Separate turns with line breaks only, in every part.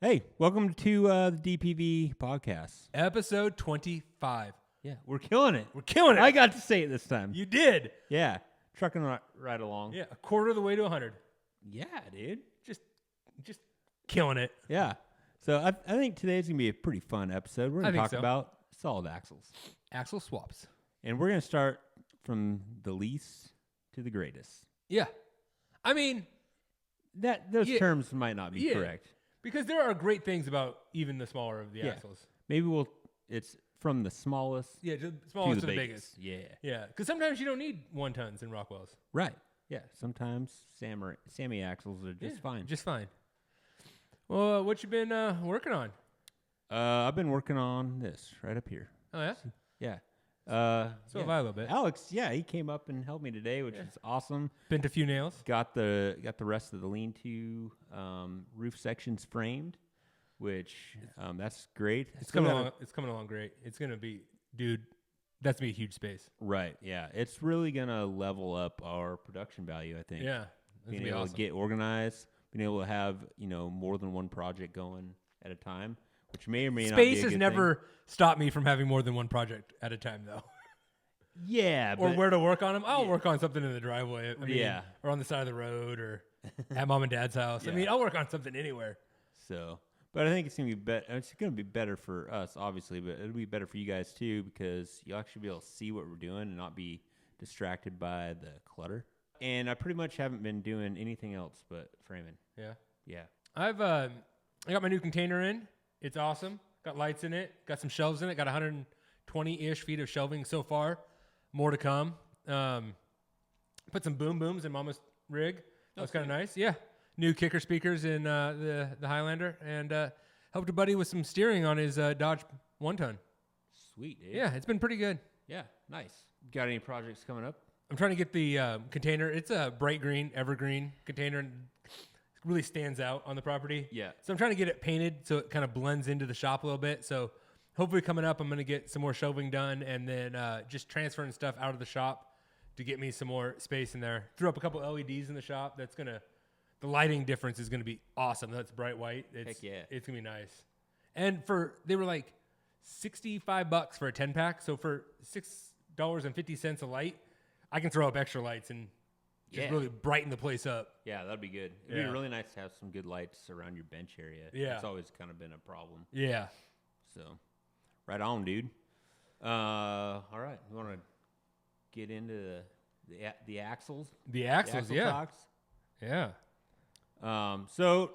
Hey, welcome to the DPV podcast.
Episode 25.
Yeah, we're killing it.
We're killing it.
I got to say it this time.
You did.
Yeah, trucking right along.
Yeah, a quarter of the way to 100.
Yeah, dude.
Just killing it.
Yeah. So I think today's going to be a pretty fun episode. We're going to talk about solid axles.
Axle swaps.
And we're going to start from the least to the greatest.
Yeah. I mean,
those terms might not be correct.
Because there are great things about even the smaller of the axles.
Maybe it's from the smallest
the smallest to the biggest.
Yeah.
Yeah. Because sometimes you don't need 1 tons in Rockwells.
Right. Yeah. Sometimes Sammy axles are just fine.
Just fine. Well, what you been working on?
I've been working on this right up here.
Oh, yeah?
Yeah.
So have I a little bit.
Alex, he came up and helped me today, which is awesome.
Bent a few nails.
Got the rest of the lean-to roof sections framed, which that's great.
It's coming along great. It's gonna be, dude. That's gonna be a huge space.
Right. Yeah. It's really gonna level up our production value, I think.
Yeah.
Being able to get organized, being able to have more than one project going at a time. Which may or may not be a good thing.
Space has never stopped me from having more than one project at a time, though.
Yeah.
Or where to work on them. I'll work on something in the driveway. I mean,
yeah.
Or on the side of the road or at mom and dad's house. I mean, I'll work on something anywhere.
So, but I think it's going to be better. It's going to be better for us, obviously, but it'll be better for you guys, too, because you'll actually be able to see what we're doing and not be distracted by the clutter. And I pretty much haven't been doing anything else but framing.
Yeah.
Yeah.
I got my new container in. It's awesome. Got lights in it. Got some shelves in it. Got 120-ish feet of shelving so far. More to come. Put some boom booms in Mama's rig. That was kind of nice. Yeah. New kicker speakers in the Highlander. And helped a buddy with some steering on his Dodge 1-ton.
Sweet, dude.
Yeah, it's been pretty good.
Yeah, nice. Got any projects coming up?
I'm trying to get the container. It's a bright green, evergreen container. Really stands out on the property.
Yeah.
So I'm trying to get it painted so it kind of blends into the shop a little bit. So hopefully coming up, I'm going to get some more shelving done and then just transferring stuff out of the shop to get me some more space in there. Threw up a couple LEDs in the shop. The lighting difference is going to be awesome. That's bright white.
Heck yeah.
It's going to be nice. And they were like $65 for a 10-pack. So for $6.50 a light, I can throw up extra lights and just really brighten the place up.
Yeah, that'd be good. It'd be really nice to have some good lights around your bench area.
Yeah.
It's always kind of been a problem.
Yeah.
So, right on, dude. All right. You want to get into the axles?
The axles,
the axle talks?
Yeah.
So,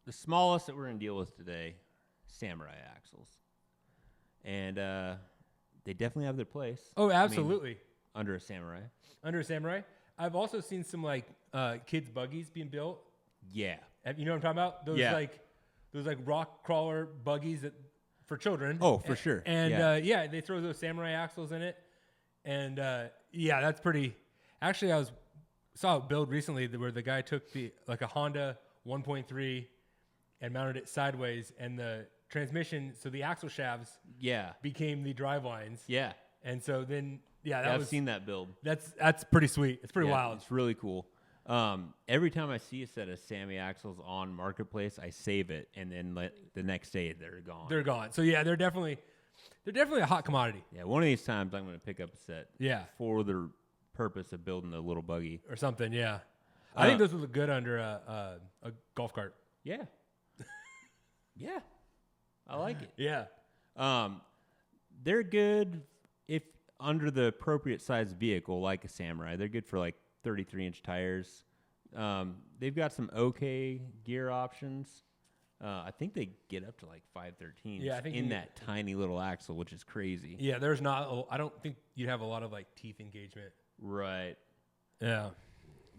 the smallest that we're going to deal with today, Samurai axles. And they definitely have their place.
Oh, absolutely.
I mean, under a Samurai.
Under a Samurai. I've also seen some kids buggies being built.
Yeah.
You know what I'm talking about? Those rock crawler buggies for children.
Oh, for sure.
And they throw those Samurai axles in it. And that's pretty. Actually, I saw a build recently where the guy took a Honda 1.3 and mounted it sideways, and the transmission, so the axle shafts, became the drive lines.
Yeah.
And so then.
I've seen that build.
That's pretty sweet. It's pretty wild.
It's really cool. Every time I see a set of Sammy axles on Marketplace, I save it, and then the next day they're gone.
They're gone. So they're definitely a hot commodity.
Yeah, one of these times I'm going to pick up a set.
Yeah.
For the purpose of building a little buggy
or something. Yeah. I think those would look good under a golf cart.
Yeah. Yeah. I like it.
Yeah.
They're good if under the appropriate size vehicle, like a Samurai. They're good for 33-inch tires. They've got some okay gear options. I think they get up to 513s in that tiny little axle, which is crazy.
Yeah, I don't think you'd have a lot of teeth engagement.
Right.
Yeah.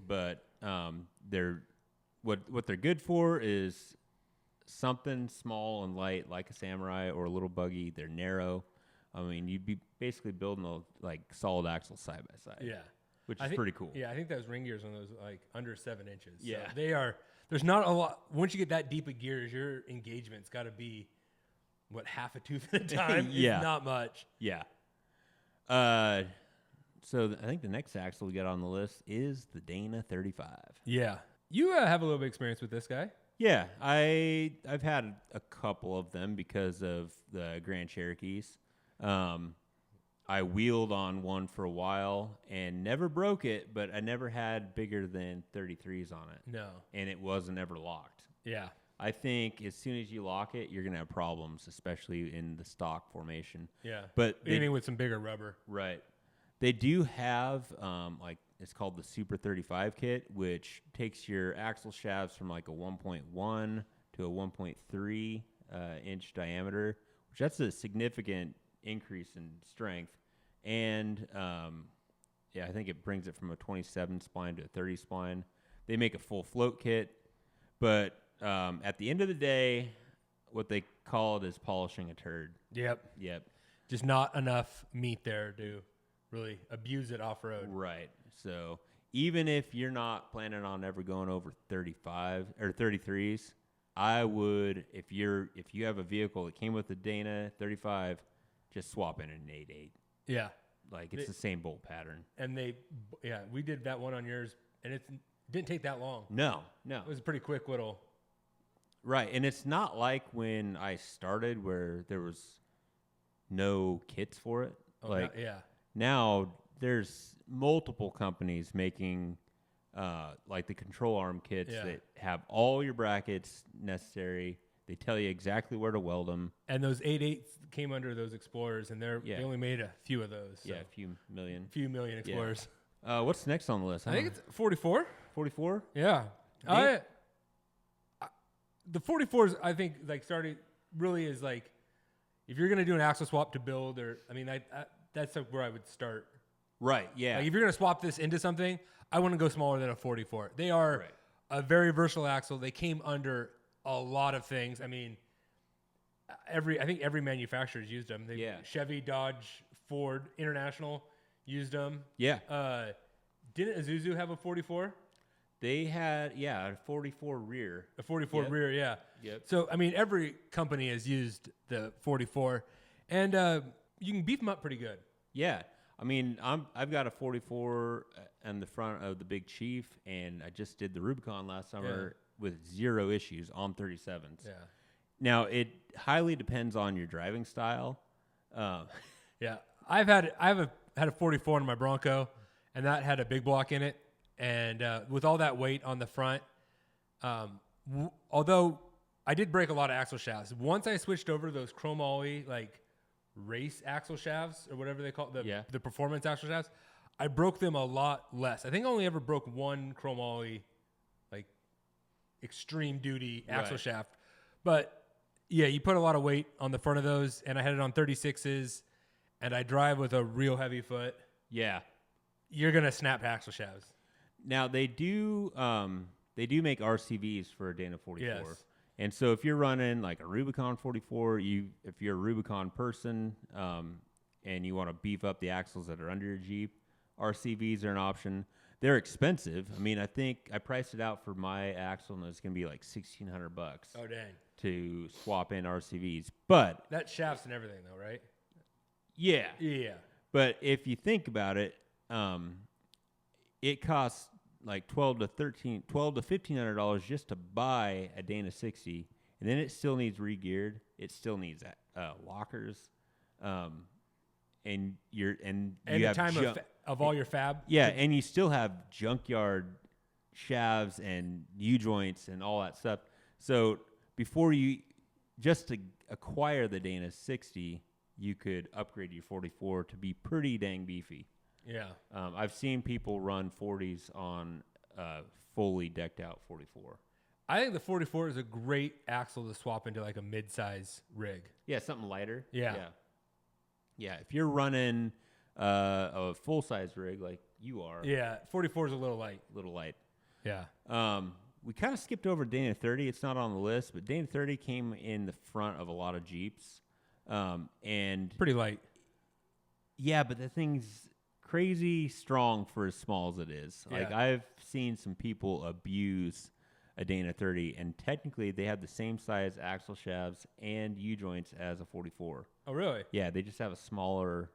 But they're what they're good for is something small and light like a Samurai or a little buggy. They're narrow. I mean, you'd be basically building a solid axle side by side.
Yeah,
which is pretty cool.
Yeah, I think those ring gears on those under 7 inches.
Yeah,
so they are. There's not a lot. Once you get that deep of gears, your engagement's got to be half a tooth at a time.
Yeah,
it's not much.
Yeah. So I think the next axle we got on the list is the Dana 35.
Yeah, you have a little bit of experience with this guy.
Yeah, I've had a couple of them because of the Grand Cherokees. I wheeled on one for a while and never broke it, but I never had bigger than 33s on it.
No.
And it wasn't ever locked.
Yeah.
I think as soon as you lock it, you're going to have problems, especially in the stock formation.
Yeah.
But
even with some bigger rubber.
Right. They do have, it's called the Super 35 kit, which takes your axle shafts from like a 1.1 to a 1.3 inch diameter, which that's a significant increase in strength. And, I think it brings it from a 27 spline to a 30 spline. They make a full float kit, but at the end of the day, what they call it is polishing a turd.
Yep. Just not enough meat there to really abuse it off-road.
Right. So even if you're not planning on ever going over 35 or 33s, I would, if you have a vehicle that came with a Dana 35, just swap in an 8.8.
Yeah.
Like it's the same bolt pattern.
And we did that one on yours, and it didn't take that long.
No.
It was a pretty quick little.
Right. And it's not like when I started where there was no kits for it.
Oh,
Now there's multiple companies making like the control arm kits that have all your brackets necessary. They tell you exactly where to weld them.
And those 8.8s came under those Explorers, and they only made a few of those. So.
Yeah, a few million
Explorers.
Yeah. What's next on the list?
I think it's 44.
44?
Yeah. The 44s, I think, like started really is like, if you're going to do an axle swap to build, that's where I would start.
Right, yeah.
Like if you're going to swap this into something, I wouldn't go smaller than a 44. They are a very versatile axle. They came under a lot of things. I mean, I think every manufacturer's used them. Chevy, Dodge, Ford, International used them.
Yeah.
Didn't Isuzu have a 44?
They had, a 44 rear.
A 44 rear, yeah.
Yep.
So, I mean, every company has used the 44, and you can beef them up pretty good.
Yeah. I mean, I've got a 44 on the front of the Big Chief, and I just did the Rubicon last summer with 0 issues on 37s.
Yeah.
Now, it highly depends on your driving style.
Yeah. I've had a 44 in my Bronco, and that had a big block in it. And with all that weight on the front, although I did break a lot of axle shafts, once I switched over to those chromoly like race axle shafts or whatever they call it, the performance axle shafts, I broke them a lot less. I think I only ever broke one chromoly like extreme duty axle shaft. But yeah, you put a lot of weight on the front of those, and I had it on 36s, and I drive with a real heavy foot.
Yeah.
You're going to snap axle shafts.
Now they do make RCVs for a Dana 44.
Yes.
And so if you're running like a Rubicon 44, if you're a Rubicon person and you want to beef up the axles that are under your Jeep, RCVs are an option. They're expensive. I mean, I think I priced it out for my axle, and it's going to be like $1,600.
Oh, dang.
To swap in RCVs. But
that shafts and everything, though, right?
Yeah.
Yeah.
But if you think about it, it costs like $1,200 to $1,500 just to buy a Dana 60, and then it still needs re-geared. It still needs lockers, and you have
time of all your fab.
Yeah, and you still have junkyard shafts and U-joints and all that stuff. So before just to acquire the Dana 60, you could upgrade your 44 to be pretty dang beefy.
Yeah.
I've seen people run 40s on fully decked out 44.
I think the 44 is a great axle to swap into like a mid-size rig.
Yeah, something lighter.
Yeah.
If you're running a full-size rig like you are.
Yeah, 44 is a little light. Yeah.
We kind of skipped over Dana 30. It's not on the list, but Dana 30 came in the front of a lot of Jeeps. And
pretty light.
Yeah, but the thing's crazy strong for as small as it is.
Yeah.
Like I've seen some people abuse a Dana 30, and technically they have the same size axle shafts and U-joints as a 44.
Oh, really?
Yeah, they just have a smaller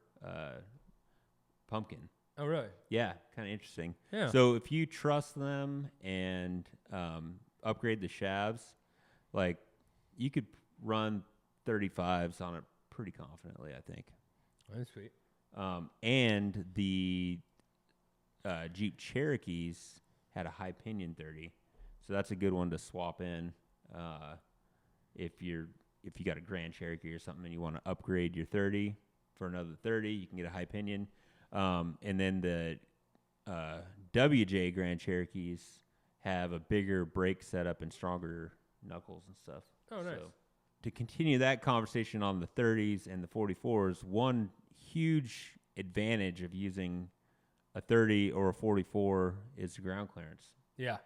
pumpkin.
Oh, really?
Yeah, kind of interesting.
Yeah.
So if you trust them and upgrade the shafts, like you could run 35s on it pretty confidently, I think.
That's sweet.
And the Jeep Cherokees had a high pinion 30, so that's a good one to swap in if you got a Grand Cherokee or something and you want to upgrade your 30 for another 30, you can get a high pinion. And then the WJ Grand Cherokees have a bigger brake setup and stronger knuckles and stuff.
Oh, nice.
So to continue that conversation on the 30s and the 44s, one huge advantage of using a 30 or a 44 is the ground clearance.
Yeah.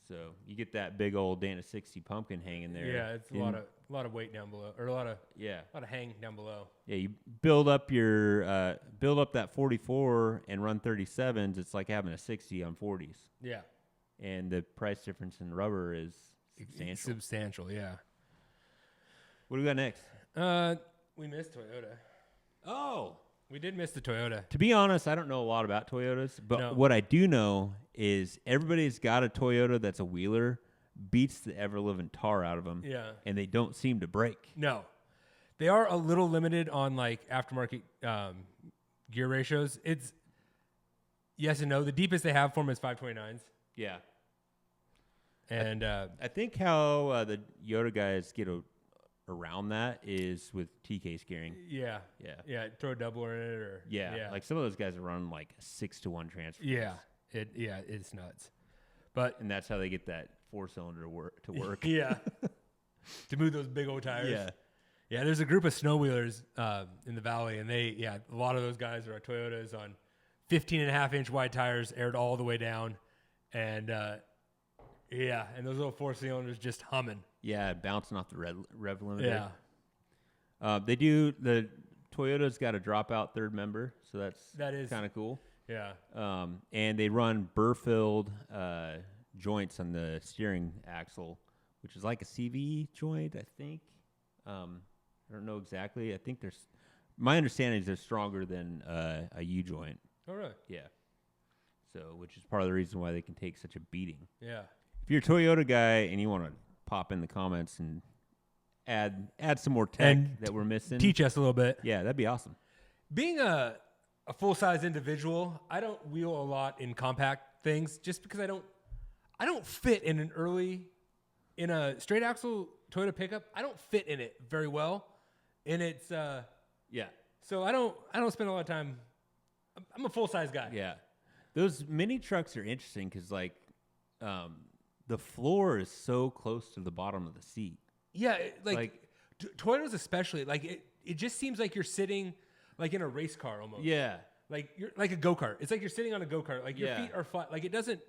So you get that big old Dana 60 pumpkin hanging there.
Yeah, it's a lot of weight down below, or a lot of hang down below.
Yeah, you build up that 44 and run 37s. It's like having a 60 on 40s.
Yeah,
and the price difference in rubber is
substantial. Yeah.
What do we got next?
We missed Toyota.
Oh,
we did miss the Toyota.
To be honest, I don't know a lot about Toyotas, but what I do know is everybody's got a Toyota that's a wheeler, beats the ever-living tar out of them, and they don't seem to break.
No. They are a little limited on, like, aftermarket gear ratios. It's yes and no. The deepest they have for them is 529s.
Yeah.
And
I think how the Yoda guys get around that is with TK steering.
Yeah. Throw a doubler in it, or
like some of those guys are running like a 6-to-1 transfer.
It's nuts. And
that's how they get that 4-cylinder to work.
To move those big old tires. Yeah. There's a group of snow wheelers in the valley, and a lot of those guys are Toyotas on 15.5-inch wide tires, aired all the way down, and and those little 4-cylinders just humming.
Yeah, bouncing off the rev limiter. Yeah. The Toyota's got a dropout third member, so that is kind of cool.
Yeah.
And they run burr-filled joints on the steering axle, which is like a CV joint, I think. I don't know exactly. I think my understanding is they're stronger than a U joint.
Oh, really?
Yeah. So, which is part of the reason why they can take such a beating.
Yeah.
If you're a Toyota guy and you want to pop in the comments and add some more tech that we're missing,
teach us a little bit.
Yeah, that'd be awesome.
Being a full-size individual, I don't wheel a lot in compact things just because I don't fit in a straight axle Toyota pickup. I don't fit in it very well, and it's so I don't spend a lot of time. I'm a full-size guy.
Yeah, those mini trucks are interesting because the floor is so close to the bottom of the seat.
Yeah, Toyotas especially, it just seems like you're sitting like in a race car almost.
Yeah.
Like you're like a go-kart. It's like you're sitting on a go-kart. Like your feet are flat. Like it doesn't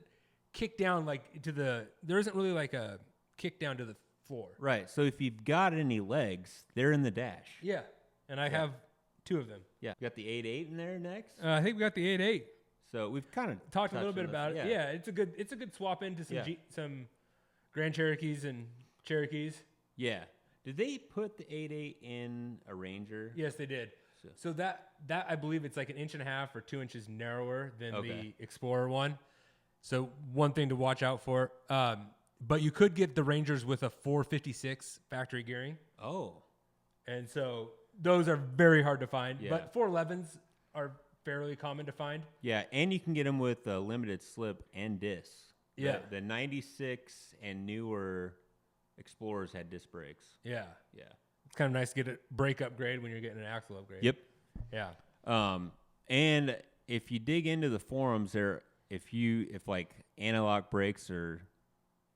kick down there isn't really like a kick down to the floor.
Right. So if you've got any legs, they're in the dash.
Yeah. And I have 2 of them.
Yeah. You got the 8.8 in there next?
I think we got the 8.8.
So we've kind of
talked a little bit about it. Yeah, it's a good swap into some Grand Cherokees and Cherokees.
Yeah. Did they put the 8.8 in a Ranger?
Yes, they did. So that I believe it's like 1.5 inches or 2 inches narrower than the Explorer one. So one thing to watch out for. But you could get the Rangers with a 456 factory gearing.
Oh.
And so those are very hard to find. Yeah. But 411s are fairly common to find.
Yeah, and you can get them with a limited slip and discs.
Yeah.
The 96 and newer Explorers had disc brakes.
Yeah. It's kind of nice to get a brake upgrade when you're getting an axle upgrade.
Yep.
Yeah.
And if you dig into the forums if like anti-lock brakes are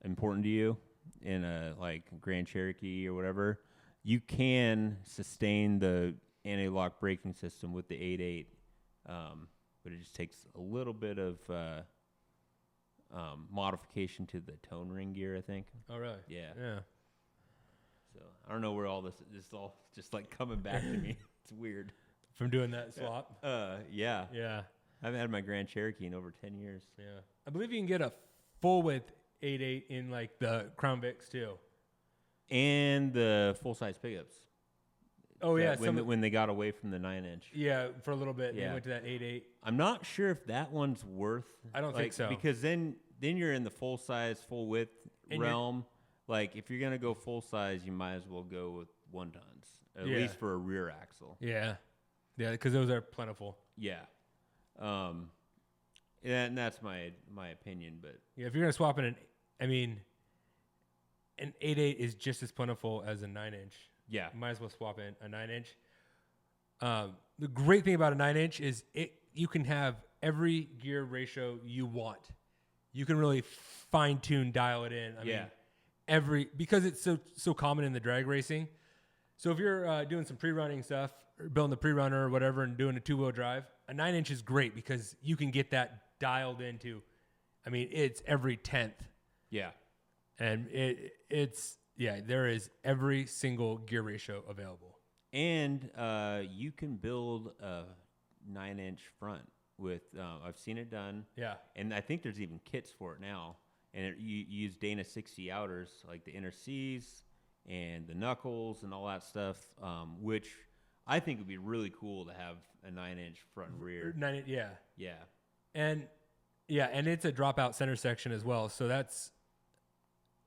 important to you in a like Grand Cherokee or whatever, you can sustain the anti-lock braking system with the 8.8. But it just takes a little bit of modification to the tone ring gear, I think.
Oh, really?
Yeah. So I don't know where all this is all just like coming back to me. It's weird.
From doing that swap?
Yeah.
Yeah.
I haven't had my Grand Cherokee in over 10 years.
Yeah. I believe you can get a full width 8.8 in like the Crown Vics too.
And the full-size pickups.
Oh, yeah.
When they got away from the 9-inch.
Yeah, for a little bit. Yeah. They went to that 8.8.
I'm not sure if that one's worth.
I don't think so.
Because then then you're in the full size, full width realm. Like if you're gonna go full size, you might as well go with 1 tons, at least for a rear axle.
Yeah, because those are plentiful.
Yeah, and that's my opinion. But
yeah, if you're gonna swap in an 8.8 is just as plentiful as a 9-inch.
Yeah,
you might as well swap in a 9-inch. The great thing about a 9-inch is you can have every gear ratio you want. You can really fine tune, dial it in. I mean, because it's so common in the drag racing. So if you're doing some pre-running stuff, or building the pre-runner or whatever, and doing a 2-wheel drive, a 9-inch is great because you can get that dialed into. I mean, it's every 10th. Yeah, and there is every single gear ratio available.
And you can build a 9-inch front with. I've seen it done. Yeah, and I think there's even kits for it now. And you use Dana 60 outers like the inner C's and the knuckles and all that stuff, which I think would be really cool to have a 9-inch front and rear. Yeah, and it's a dropout center section as well, so that's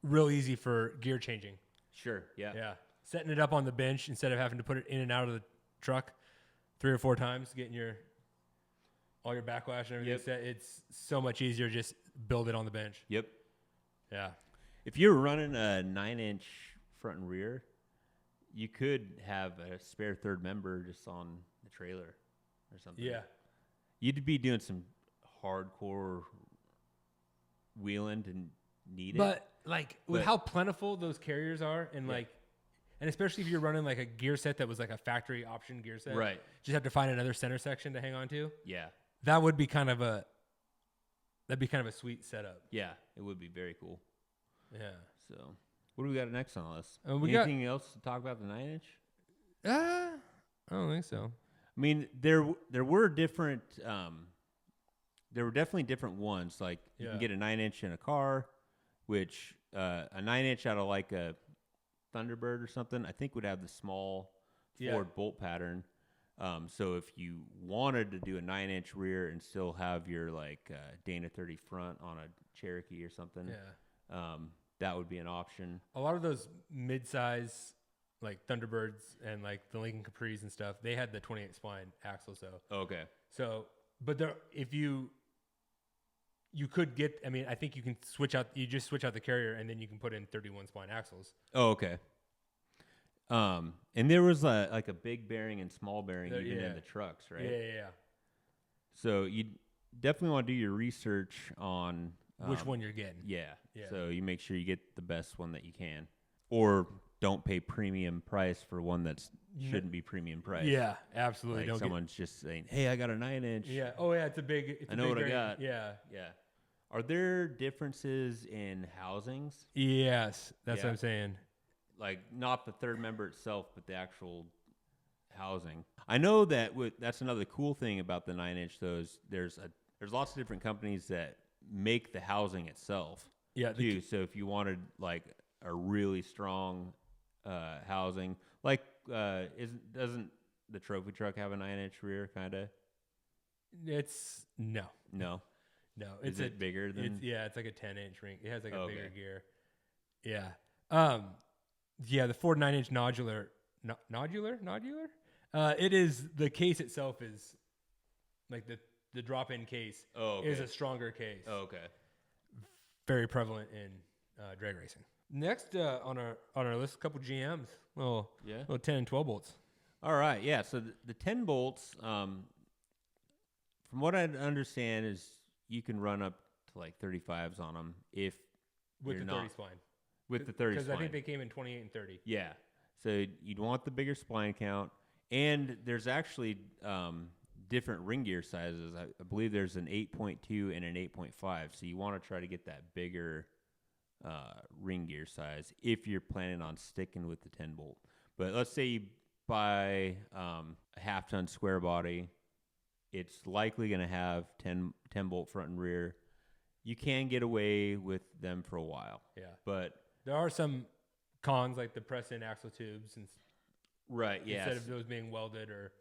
real easy for gear changing. Sure. Yeah. Setting it up on the bench instead of having to put it in and out of the truck 3 or 4 times, getting all your backlash and everything set. It's so much easier. Just build it on the bench. Yep. Yeah. If you're running a 9-inch front and rear, you could have a spare third member just on the trailer or something. Yeah. You'd be doing some hardcore wheeling to need it. But with how plentiful those carriers are and and especially if you're running like a gear set that was like a factory option gear set. Right. Just have to find another center section to hang on to. Yeah. That would be kind of a sweet setup. Yeah, it would be very cool. Yeah. So, what do we got next on the list? Anything else to talk about the 9-inch? I don't think so. I mean, there were different. There were definitely different ones. Like you can get a 9-inch in a car, which a 9-inch out of like a Thunderbird or something, I think would have the small forward bolt pattern. So if you wanted to do a 9-inch rear and still have your like Dana 30 front on a Cherokee or something, that would be an option. A lot of those mid-size like Thunderbirds and like the Lincoln Capris and stuff, they had the 28 spline axle. So okay. So, but if you could get, I mean, I think you can you just switch out the carrier and then you can put in 31 spline axles. Oh, okay. And there was like a big bearing and small bearing even in the trucks, right? Yeah. So you definitely want to do your research on which one you're getting. Yeah. So you make sure you get the best one that you can, or don't pay premium price for one that shouldn't be premium price. Yeah, absolutely. Like someone's just saying, "Hey, I got a 9-inch." Yeah. Oh, yeah. I know what I got. Yeah. Are there differences in housings? Yes, that's what I'm saying. Like not the third member itself, but the actual housing. I know that that's another cool thing about the 9-inch. Though is there's lots of different companies that make the housing itself. Yeah. Too. So if you wanted like a really strong housing, like doesn't the trophy truck have a 9-inch rear? Kind of. It's no. Is it bigger than? It's like a 10-inch ring. It has like a bigger gear. Yeah. Yeah, the Ford 9-inch nodular. It is, the case itself is like the drop-in case is a stronger case. Oh, okay. Very prevalent in drag racing. Next on our list, a couple GMs. Little 10 and 12 bolts. All right, yeah. So the 10 bolts, from what I understand, is you can run up to like 35s on them if with the 30 spline. With the 30 spline. Because I think they came in 28 and 30. Yeah. So you'd want the bigger spline count. And there's actually different ring gear sizes. I believe there's an 8.2 and an 8.5. So you want to try to get that bigger ring gear size if you're planning on sticking with the 10 bolt. But let's say you buy a half-ton square body. It's likely going to have 10 bolt front and rear. You can get away with them for a while. Yeah. But there are some cons, like the press-in axle tubes. Right, yeah. Instead of those being welded or,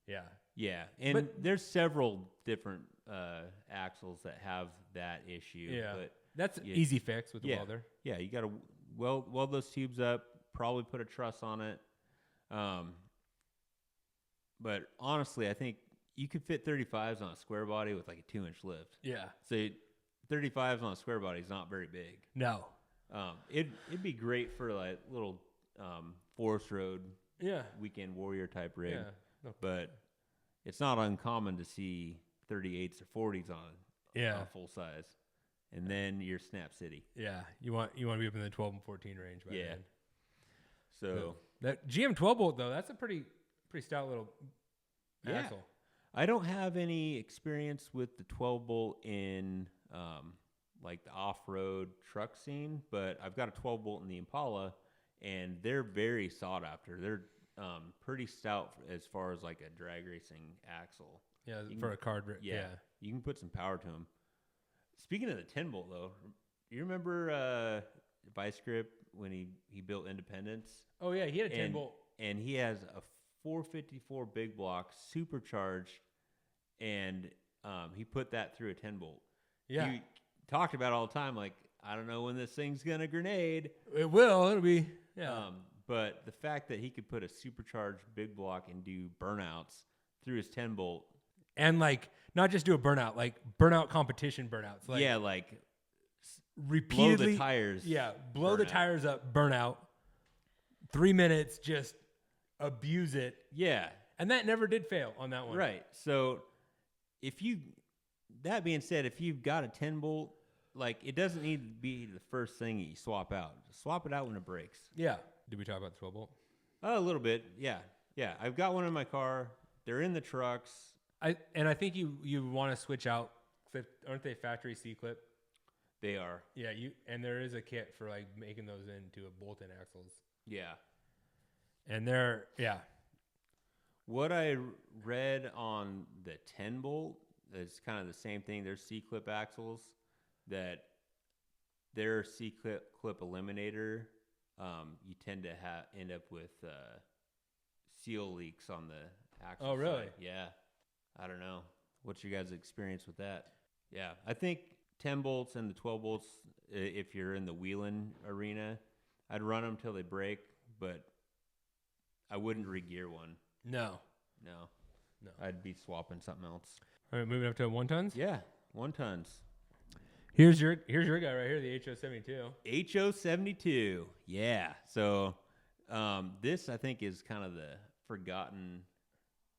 yeah. Yeah, and
But-
there's several different axles that have that issue.
Yeah.
But
That's
yeah.
easy fix with the
Yeah.
welder.
Yeah, you got to weld those tubes up, probably put a truss on it. But honestly, I think you could fit 35s on a square body with like a 2-inch lift.
Yeah.
So 35s on a square body is not very big.
No.
It'd be great for like little forest road
Yeah.
weekend warrior type rig.
Yeah. No.
But it's not uncommon to see 38s or 40s on a full size. And then you're Snap City.
Yeah. You want to be up in the 12 and 14 range by then.
So
that GM 12 bolt though, that's a pretty stout little axle.
I don't have any experience with the 12 bolt in like the off-road truck scene, but I've got a 12 bolt in the Impala, and they're very sought after. They're pretty stout as far as like a drag racing axle.
Yeah, for a card. Yeah.
You can put some power to them. Speaking of the 10 bolt though, you remember Vice Grip when he built Independence?
Oh yeah, he had a 10 bolt,
and he has a 454 big block supercharged, and he put that through a 10 bolt.
Yeah,
he talked about it all the time, like, I don't know when this thing's gonna grenade.
It will. It'll be. Yeah.
But the fact that he could put a supercharged big block and do burnouts through his 10 bolt,
and like not just do a burnout, like burnout competition burnouts. Like,
yeah, like
repeatedly
blow the tires.
Yeah, blow the tires up, burnout. 3 minutes, just abuse it.
Yeah,
and that never did fail on that one.
Right. So that being said, if you've got a 10 bolt, like, it doesn't need to be the first thing that you swap out. Just swap it out when it breaks.
Yeah. Did we talk about the 12 bolt?
A little bit. Yeah. Yeah. I've got one in my car. They're in the trucks.
I think you want to switch out. Aren't they factory C-clip?
They are.
Yeah. And there is a kit for like making those into a bolt-in axles.
Yeah.
And they're, yeah.
What I read on the 10 bolt is kind of the same thing. There's C-clip axles that their C-clip eliminator, you tend to end up with seal leaks on the axle.
Oh, really?
Side. Yeah. I don't know. What's your guys' experience with that? Yeah. I think 10 bolts and the 12 bolts, if you're in the wheeling arena, I'd run them till they break, but I wouldn't re-gear one.
No.
I'd be swapping something else.
All right, moving up to 1 tons.
Yeah, 1 tons.
Here's your guy right here, the HO72.
HO72. Yeah. So this, I think, is kind of the forgotten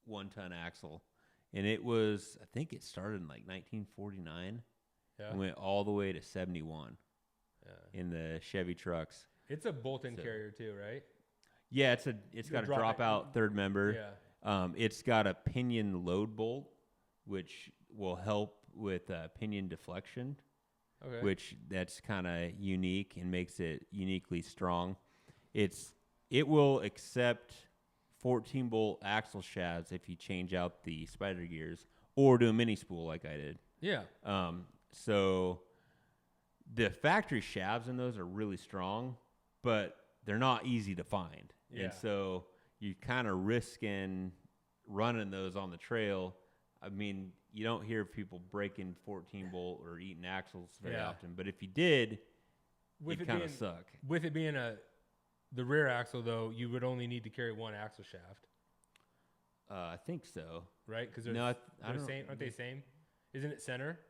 1-ton axle. And it was, I think it started in like 1949.
Yeah.
And went all the way to 71 in the Chevy trucks.
It's a bolt-in carrier too, right?
Yeah, it's got a dropout third member.
Yeah.
It's got a pinion load bolt, which will help with pinion deflection.
Okay.
Which that's kind of unique and makes it uniquely strong. It will accept 14 bolt axle shafts if you change out the spider gears or do a mini spool like I did.
Yeah.
So the factory shafts in those are really strong, but they're not easy to find.
Yeah.
And so you kind of risking running those on the trail. I mean, you don't hear people breaking 14 bolt or Eaton axles very often, but if you did, it'd kind of suck.
With it being the rear axle though, you would only need to carry 1 axle shaft.
I think so.
Right? Because aren't they same? Isn't it center?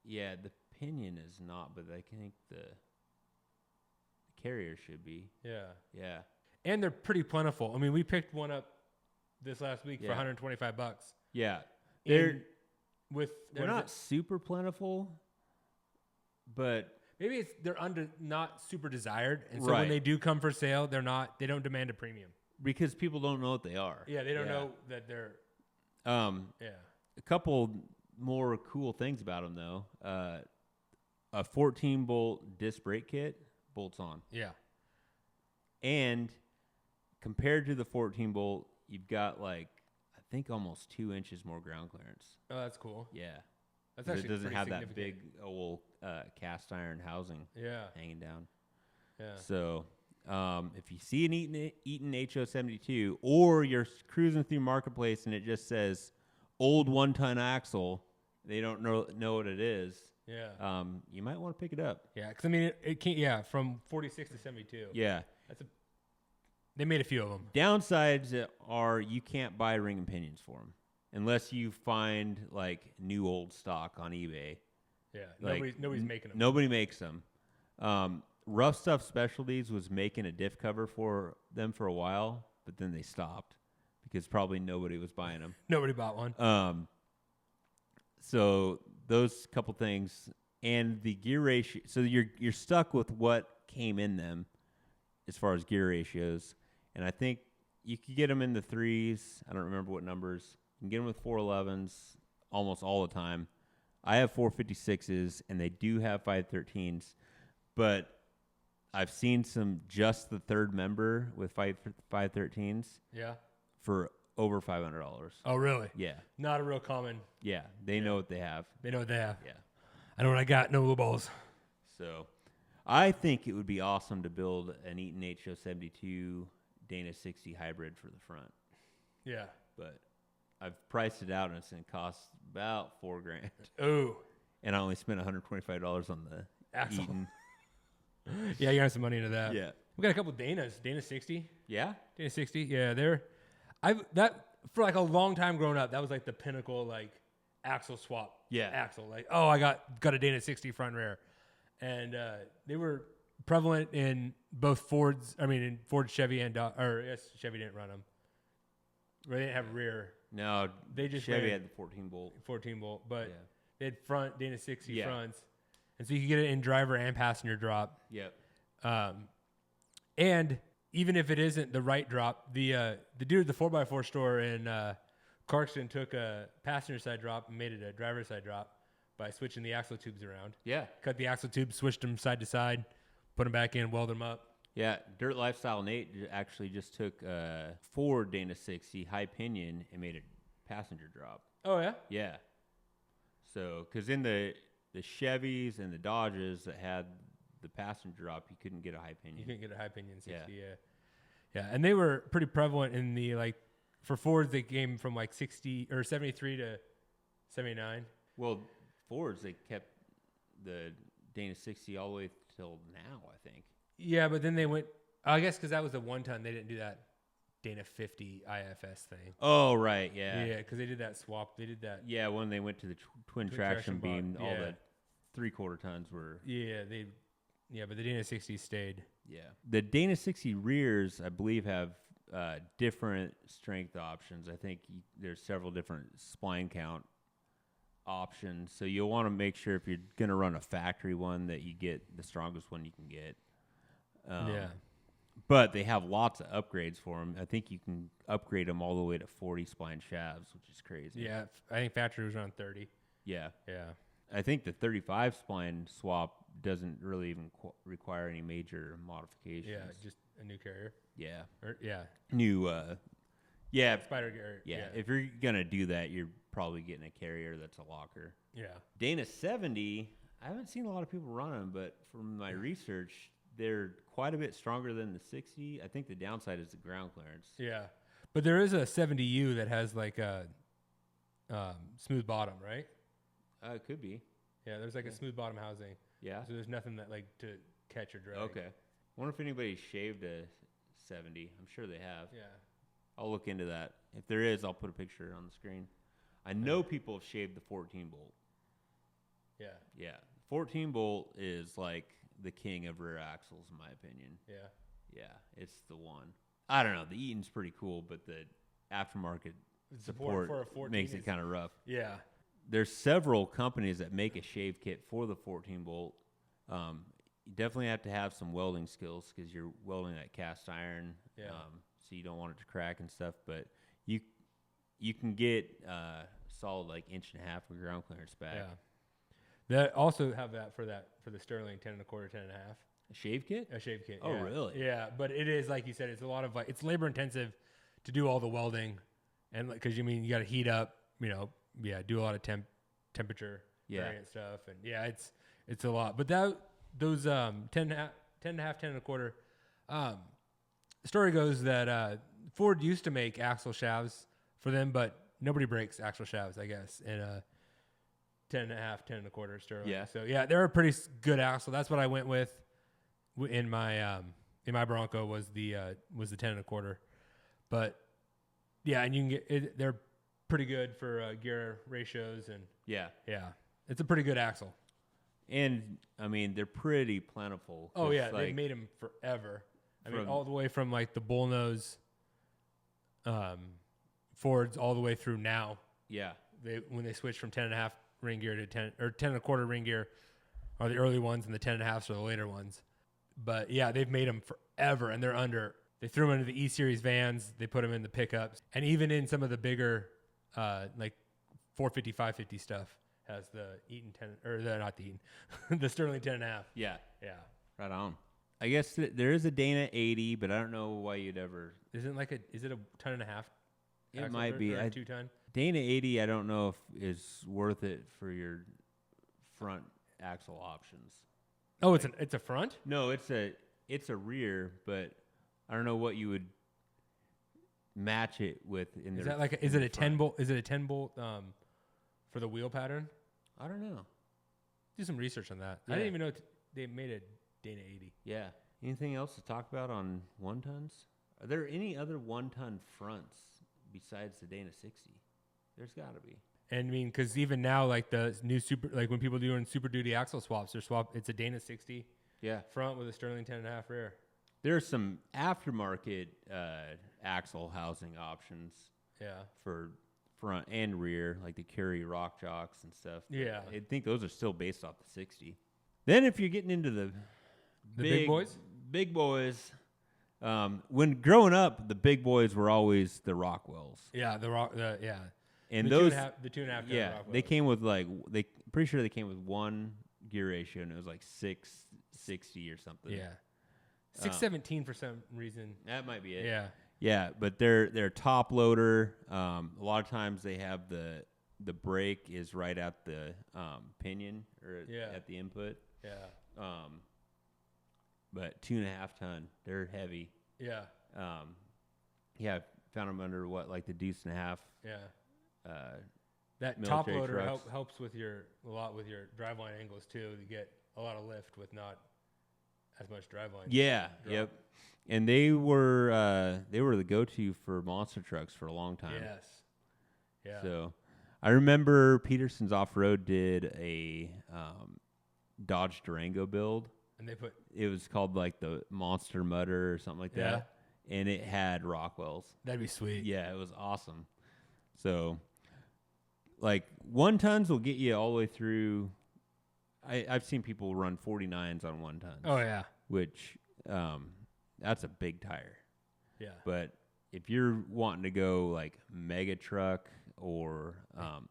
Yeah, the pinion is not, but I think the carrier should be.
Yeah.
Yeah.
And they're pretty plentiful. I mean, we picked one up this last week for $125.
Yeah.
They're
not super plentiful, but
maybe they're not super desired, and so when they do come for sale, they don't demand a premium
because people don't know what they are.
Yeah, they don't know that they're.
A couple more cool things about them though. A 14 bolt disc brake kit bolts on.
Yeah. And
compared to the 14 bolt, you've got like I think almost 2 inches more ground clearance.
Oh, that's cool.
Yeah.
That's actually
it doesn't have that
significant.
big old cast iron housing
hanging
down.
Yeah.
So If you see an Eaton HO72 or you're cruising through Marketplace and it just says old 1-ton axle, they don't know what it is.
Yeah.
You might want to pick it up.
Yeah, because I mean, it can't. Yeah, from 46 to 72.
Yeah.
They made a few of them.
Downsides are you can't buy ring and pinions for them unless you find like new old stock on eBay.
Yeah,
like,
nobody's making them.
Nobody makes them. Rough Stuff Specialties was making a diff cover for them for a while, but then they stopped because probably nobody was buying them.
Nobody bought one.
So those couple things and the gear ratio. So you're stuck with what came in them as far as gear ratios. And I think you could get them in the 3s. I don't remember what numbers. You can get them with 411s almost all the time. I have 456s, and they do have 513s. But I've seen some just the third member with 513s.
Yeah.
For over $500.
Oh, really?
Yeah.
Not a real common.
Yeah. They know what they have.
They know what they have.
Yeah.
I know what I got. No little balls.
So I think it would be awesome to build an Eaton HO72 Dana 60 hybrid for the front.
Yeah.
But I've priced it out and it's going to cost about $4,000.
Oh.
And I only spent $125 on the
Axle.
Eaton.
Yeah, you got some money into that.
Yeah.
We got a couple Danas. Dana 60.
Yeah?
Dana 60. Yeah, for like a long time growing up, that was like the pinnacle, like axle swap.
Yeah.
Axle. Like, oh, I got a Dana 60 front rear. And they were prevalent in both Fords. I mean, in Ford, Chevy, and Chevy didn't run them. Or they didn't have rear.
No,
They just
Chevy had the 14-bolt.
14-bolt, but
Yeah.
they had front Dana 60
Yeah.
fronts. And so you could get it in driver and passenger drop.
Yep.
And even if it isn't the right drop, the dude at the 4x4 store in Clarkston took a passenger side drop and made it a driver side drop by switching the axle tubes around.
Yeah.
Cut the axle tubes, switched them side to side, put them back in, weld them up.
Yeah, Dirt Lifestyle Nate actually just took a Ford Dana 60 high pinion and made a passenger drop.
Oh, yeah?
Yeah. So, because in the Chevys and the Dodges that had the passenger drop, you couldn't get a high pinion.
You couldn't get a high pinion 60,
Yeah.
Yeah, and they were pretty prevalent in the, like, for Fords, they came from like 60 or 73 to 79.
Well, Fords, they kept the Dana 60 all the way till now, I think.
Yeah, but then they went, I guess because that was a 1-ton, they didn't do that Dana 50 IFS thing.
Oh, right, yeah.
Yeah, because they did that swap. They did that.
Yeah, when they went to the twin traction beam, all the 3/4 tons were.
Yeah, but the Dana 60 stayed.
Yeah. The Dana 60 rears, I believe, have different strength options. I think there's several different spline count options. So you'll want to make sure if you're going to run a factory one that you get the strongest one you can get. But they have lots of upgrades for them. I think you can upgrade them all the way to 40 spline shafts, which is crazy.
Yeah, I think factory was around 30.
Yeah.
Yeah.
I think the 35 spline swap doesn't really even require any major modifications.
Yeah, just a new carrier.
Yeah.
New Spider carrier.
Yeah. If you're going to do that, you're probably getting a carrier that's a locker.
Yeah.
Dana 70, I haven't seen a lot of people run them, but from my research, they're quite a bit stronger than the 60. I think the downside is the ground clearance.
Yeah. But there is a 70U that has like a smooth bottom, right?
It could be.
Yeah, there's like a smooth bottom housing.
Yeah.
So there's nothing that like to catch or drag.
Okay. Wonder if anybody shaved a 70. I'm sure they have.
Yeah.
I'll look into that. If there is, I'll put a picture on the screen. I know people have shaved the 14-bolt.
Yeah.
Yeah. 14-bolt is like the king of rear axles, in my opinion.
Yeah.
Yeah, it's the one. I don't know. The Eaton's pretty cool, but the aftermarket support
for a 14
makes it kind of rough.
Yeah.
There's several companies that make a shave kit for the 14-bolt. You definitely have to have some welding skills because you're welding that cast iron, so you don't want it to crack and stuff. But you can get solid like 1.5 inch of ground clearance back.
Yeah. That also have that for the Sterling 10 1/4, 10 1/2.
A shave kit?
A shave kit.
Oh,
yeah.
really?
Yeah, but it is like you said. It's a lot of like it's labor intensive to do all the welding, and because you got to heat up, do a lot of temperature variant stuff, and it's a lot. But those 10 1/2, 10 1/4, The story goes that Ford used to make axle shafts for them, but nobody breaks axle shafts, I guess, in a 10.5, 10 1/4 Sterling.
Yeah.
So yeah, they're a pretty good axle. That's what I went with in my Bronco was the 10 1/4. But yeah, and you can get it, they're pretty good for gear ratios and
Yeah.
it's a pretty good axle.
And I mean, they're pretty plentiful.
Oh yeah,
like,
they've made them forever. I mean, all the way from like the bullnose Fords all the way through now.
Yeah.
When they switched from 10.5 ring gear to 10 or 10 1/4 ring gear are the early ones, and the 10.5s are the later ones. But yeah, they've made them forever, and they threw them into the E-Series vans. They put them in the pickups, and even in some of the bigger, like 450, 550 stuff has the Eaton 10, or not the Eaton, the Sterling 10.5.
Yeah.
Yeah.
Right on. I guess there is a Dana 80, but I don't know why you'd ever.
Is it a 1.5 ton?
It might be
a 2 ton.
Dana 80. I don't know if is worth it for your front axle options.
Oh, it's a front?
No, it's a rear, but I don't know what you would match it with in
Is
the.
that like is it a 10 bolt? Is it a 10 bolt for the wheel pattern?
I don't know.
Do some research on that.
Yeah.
I didn't even know they made a Dana 80.
Yeah. Anything else to talk about on 1 tons? Are there any other 1 ton fronts besides the Dana 60? There's got to be.
And I mean, because even now, like the new when people doing Super Duty axle swaps, it's a Dana 60 front with a Sterling 10.5 rear.
There are some aftermarket axle housing options.
Yeah.
For front and rear, like the Curie rock jocks and stuff.
Yeah.
I think those are still based off the 60. Then if you're getting into the
big boys?
Big boys. When growing up, the big boys were always the Rockwells.
Yeah,
And
the
those
2.5 ton Rockwells.
they came with pretty sure they came with 1 gear ratio, and it was like 660 or something.
Yeah. 617 for some reason.
That might be it.
Yeah.
Yeah, but they're top loader. A lot of times they have the brake is right at the pinion or at the input.
Yeah.
But 2.5 ton, they're heavy.
Yeah.
Yeah, found them under like the Deuce and a half.
Yeah. That top loader helps with a lot with your driveline angles too. You get a lot of lift with not as much driveline.
Yeah.
Drop.
Yep. And they were the go-to for monster trucks for a long time.
Yes. Yeah.
So I remember Peterson's Off-Road did a Dodge Durango build.
And
it was called like the Monster Mutter or something like that. And it had Rockwells.
That'd be sweet.
Yeah, it was awesome. So like 1 tons will get you all the way through. I've seen people run 49s on 1 tons.
Oh yeah.
Which that's a big tire.
Yeah.
But if you're wanting to go like mega truck or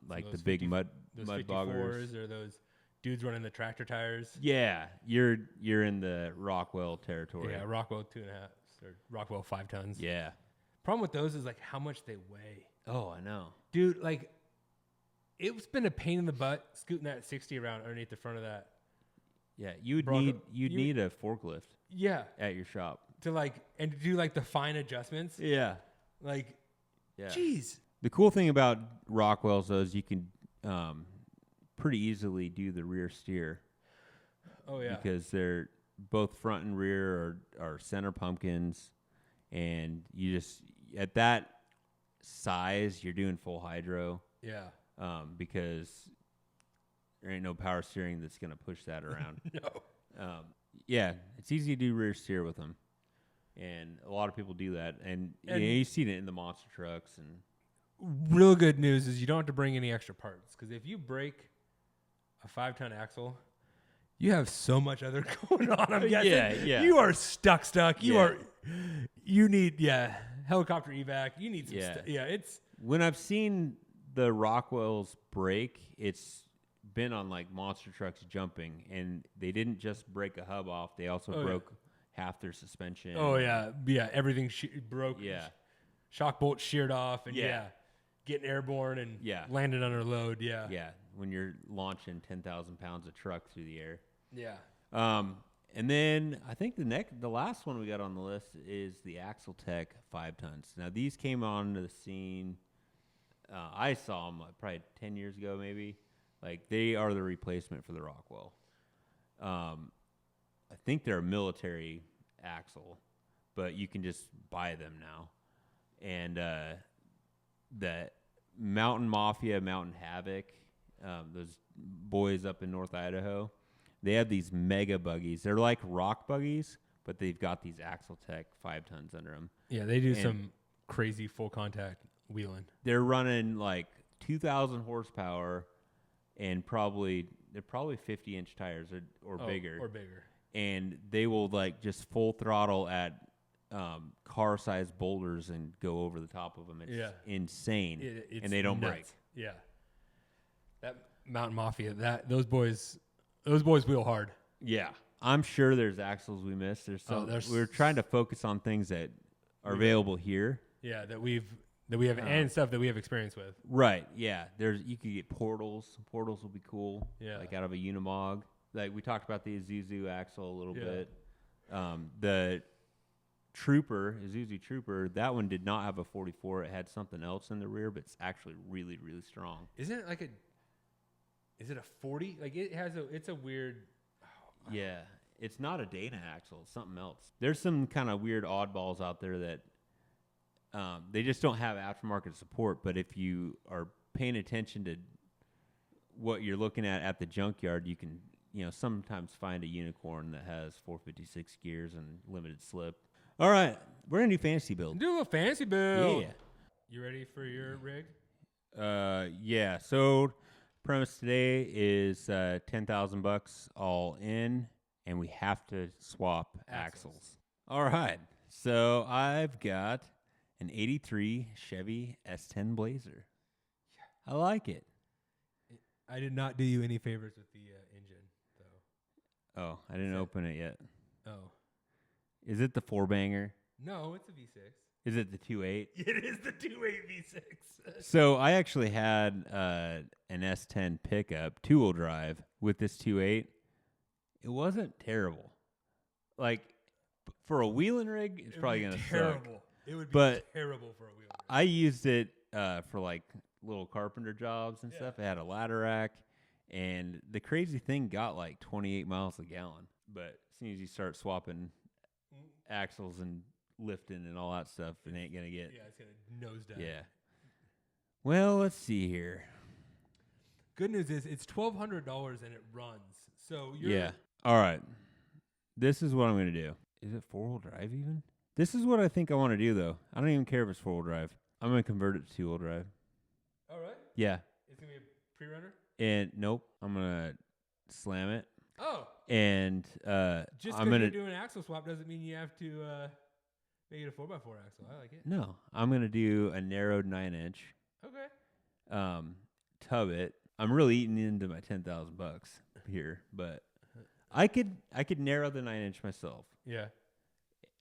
like the big mud boggers
or those dudes running the tractor tires.
Yeah, you're in the Rockwell territory.
Yeah, Rockwell 2.5 or Rockwell 5 tons.
Yeah.
Problem with those is like how much they weigh.
Oh, I know.
Dude, like it's been a pain in the butt scooting that 60 around underneath the front of that.
Yeah, you'd need a forklift.
Yeah.
At your shop.
To do like the fine adjustments.
Yeah.
Like
yeah.
Jeez.
The cool thing about Rockwells though is you can pretty easily do the rear steer.
Oh yeah.
Because they're both front and rear are center pumpkins, and you just at that size you're doing full hydro.
Yeah.
Because there ain't no power steering that's gonna push that around.
No.
Yeah, it's easy to do rear steer with them, and a lot of people do that, and you see it in the monster trucks. And
real good news is you don't have to bring any extra parts, because if you break a 5 ton axle, you have so much other going on. I'm guessing.
Yeah.
You are stuck. You need helicopter evac. You need some stuff. Yeah, it's
when I've seen the Rockwells break, it's been on like monster trucks jumping, and they didn't just break a hub off, they also broke half their suspension.
Oh yeah, everything broke.
Yeah,
shock bolt sheared off, and getting airborne and landed under load. Yeah,
when you're launching 10,000 pounds of truck through the air.
Yeah.
And then I think the last one we got on the list is the Axletech 5 tons. Now these came onto the scene. I saw them probably 10 years ago, maybe. Like they are the replacement for the Rockwell. I think they're a military axle, but you can just buy them now. And the Mountain Mafia, Mountain Havoc, those boys up in North Idaho, they have these mega buggies. They're like rock buggies, but they've got these Axletech 5 tons under them.
Yeah, they do some crazy full contact wheeling.
They're running like 2,000 horsepower, and they're probably 50-inch tires or bigger.
Or bigger.
And they will like just full throttle at car-sized boulders and go over the top of them. It's insane,
it's
and they don't
nuts.
break.
Yeah, that Mountain Mafia, those boys wheel hard.
Yeah, I'm sure there's axles we missed. We're trying to focus on things that are available here.
Yeah, that we have and stuff that we have experience with.
Right. Yeah. You could get portals. Portals will be cool.
Yeah.
Like out of a Unimog. Like we talked about the Isuzu axle a little bit. The Isuzu Trooper, that one did not have a 44. It had something else in the rear, but it's actually really, really strong.
Isn't it like is it a 40? Like it's a weird.
Yeah. It's not a Dana axle. It's something else. There's some kind of weird oddballs out there that they just don't have aftermarket support. But if you are paying attention to what you're looking at the junkyard, you can, sometimes find a unicorn that has 456 gears and limited slip. All right, we're gonna do fantasy build.
Do a fancy build.
Yeah.
You ready for your rig?
Yeah. So premise today is $10,000 all in, and we have to swap axles. All right. So I've got an 83 Chevy S10 Blazer. I like it.
I did not do you any favors with the engine, though.
Oh, I didn't open it yet.
Oh.
Is it the 4-banger?
No, it's a V6.
Is it the 2.8?
It is the 2.8 V6.
So I actually had an S10 pickup, 2-wheel drive, with this 2.8. It wasn't terrible. Like, for a wheeling rig, it's probably going to suck.
Terrible. It would be terrible for a wheeling rig.
I used it for, like, little carpenter jobs and stuff. It had a ladder rack. And the crazy thing got, like, 28 miles a gallon. But as soon as you start swapping axles and lifting and all that stuff, it ain't gonna get.
Yeah, it's gonna nose down.
Yeah. Well, let's see here.
Good news is it's $1,200 and it runs. So you're.
Yeah. All right. This is what I'm gonna do. Is it 4-wheel drive even? This is what I think I want to do though. I don't even care if it's 4-wheel drive. I'm gonna convert it to 2-wheel drive.
All right.
Yeah.
It's gonna be a pre-runner.
And nope, I'm gonna slam it.
Oh.
And
just because you're doing an axle swap doesn't mean you have to make it a 4x4 axle. I like it.
No, I'm gonna do a narrowed 9-inch.
Okay.
Tub it. I'm really eating into my $10,000 here, but I could narrow the 9-inch myself.
Yeah.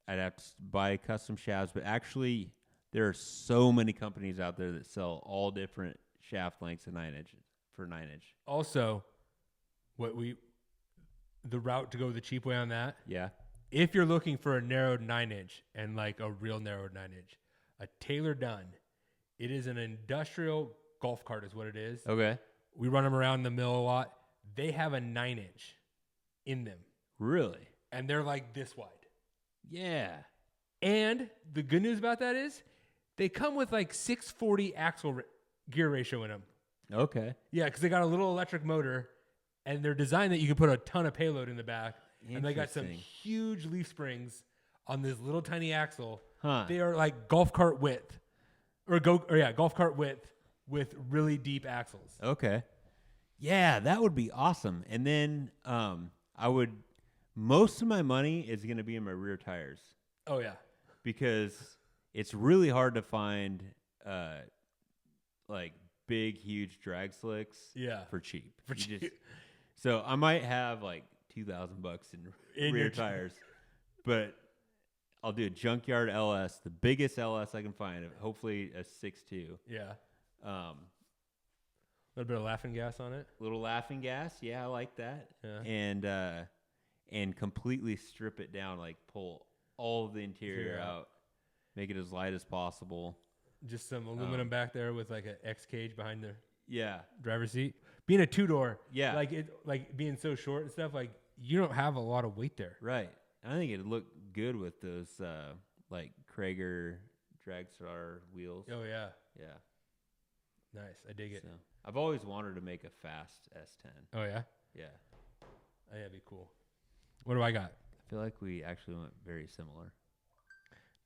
I'd have to buy custom shafts, but actually there are so many companies out there that sell all different shaft lengths of 9-inch for 9-inch.
Also, the route to go the cheap way on that.
Yeah.
If you're looking for a narrowed 9-inch and like a real narrowed 9-inch, a Taylor Dunn, it is an industrial golf cart is what it is.
Okay.
We run them around the mill a lot. They have a 9-inch in them.
Really?
And they're like this wide.
Yeah.
And the good news about that is they come with like 640 axle gear ratio in them.
Okay.
Yeah, because they got a little electric motor, and they're designed that you can put a ton of payload in the back. And they got some huge leaf springs on this little tiny axle.
Huh.
They are like golf cart width, golf cart width with really deep axles.
Okay. Yeah, that would be awesome. And then most of my money is going to be in my rear tires.
Oh, yeah.
Because it's really hard to find like big, huge drag slicks for cheap. So I might have like $2,000 in rear tires, but I'll do a junkyard LS, the biggest LS I can find, hopefully a 6.2.
Yeah. A little bit of laughing gas on it.
Little laughing gas. Yeah, I like that.
Yeah.
And and completely strip it down, like pull all of the interior out, make it as light as possible.
Just some aluminum back there with like an X cage behind the driver's seat. Being a 2-door, like being so short and stuff, like you don't have a lot of weight there.
Right. I think it'd look good with those like Krager Dragstar wheels.
Oh yeah.
Yeah.
Nice. I dig it.
So, I've always wanted to make a fast S10.
Oh yeah.
Yeah.
Oh, that'd be cool. What do I got?
I feel like we actually went very similar.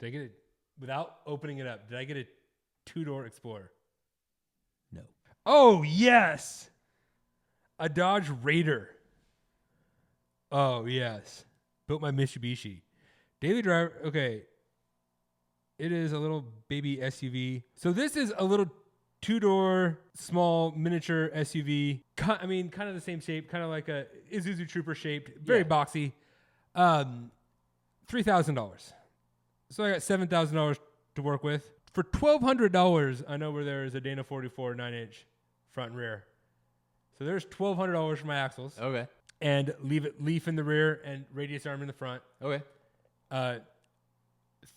Did I get it without opening it up? Did I get a 2-door Explorer?
No.
Oh yes. A Dodge Raider. Oh yes. Built my Mitsubishi. Daily driver. Okay. It is a little baby SUV. So this is a little 2-door, small miniature SUV. I mean, kind of the same shape, kind of like a Isuzu Trooper shaped, very boxy. $3,000. So I got $7,000 to work with. For $1,200, I know where there is a Dana 44 9-inch front and rear. So there's $1,200 for my axles.
Okay.
And leaf in the rear and radius arm in the front.
Okay.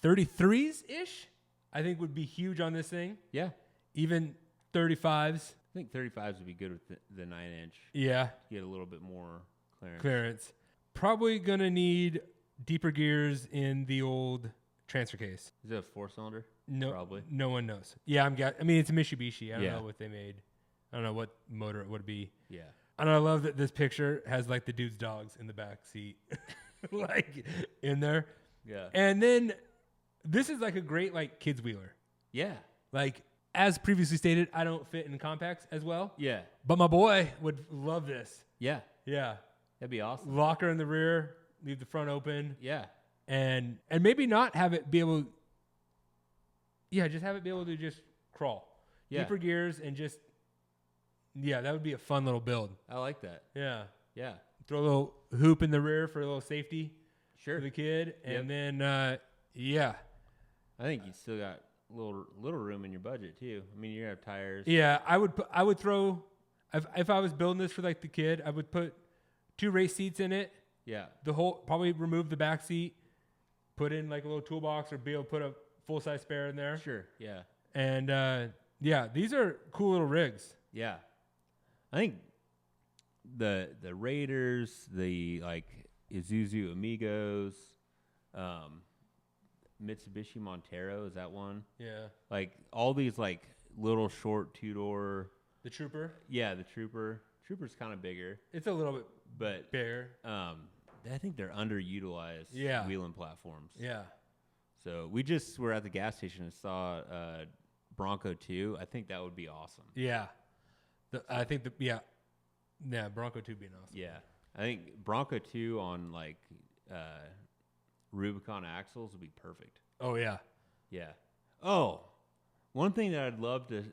33s-ish, I think would be huge on this thing.
Yeah.
Even 35s.
I think 35s would be good with the 9-inch.
Yeah.
Get a little bit more
Clearance. Probably going to need deeper gears in the old transfer case.
Is it a 4-cylinder?
No.
Probably.
No one knows. Yeah, I mean, it's a Mitsubishi. I don't know what they made. I don't know what motor it would be.
Yeah.
And I love that this picture has like the dude's dogs in the back seat. like in there.
Yeah.
And then this is like a great like kids wheeler.
Yeah.
Like as previously stated, I don't fit in compacts as well.
Yeah.
But my boy would love this.
Yeah.
Yeah.
That'd be awesome.
Locker in the rear, leave the front open.
Yeah.
And maybe not have it be able just have it be able to just crawl.
Yeah.
Deeper gears and just that would be a fun little build.
I like that.
Yeah.
Yeah.
Throw a little hoop in the rear for a little safety.
Sure.
For the kid. And then
I think you still got little room in your budget too. I mean, you're gonna have tires.
Yeah, I would throw if I was building this for like the kid, I would put 2 race seats in it.
Yeah.
Probably remove the back seat, put in like a little toolbox or be able to put a full size spare in there.
Sure. Yeah.
And these are cool little rigs.
Yeah. I think the Raiders, the like Isuzu Amigos, Mitsubishi Montero, is that one?
Yeah.
Like all these like little short 2-door.
The Trooper?
Yeah, the Trooper. Trooper's kind of bigger.
It's a little bit bigger.
I think they're underutilized wheeling platforms.
Yeah.
So we just were at the gas station and saw Bronco 2. I think that would be awesome.
Yeah. Bronco 2 being awesome.
Yeah. I think Bronco 2 on like Rubicon axles would be perfect.
Oh, yeah.
Yeah. Oh, one thing that I'd love to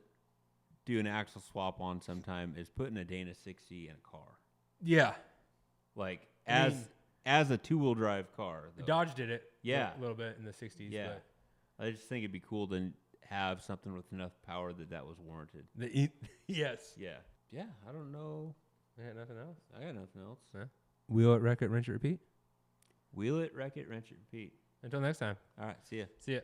do an axle swap on sometime is putting a Dana 60 in a car.
Yeah.
Like as a 2-wheel drive car. Though.
Dodge did it.
Yeah.
A little bit in the 60s.
Yeah.
But
I just think it'd be cool to have something with enough power that was warranted.
Yes.
Yeah. Yeah. I don't know.
I got nothing else.
I got nothing else.
Yeah. Wheel it, wreck it, wrench it, repeat.
Wheel it, wreck it, wrench it, repeat.
Until next time.
All right. See ya.
See ya.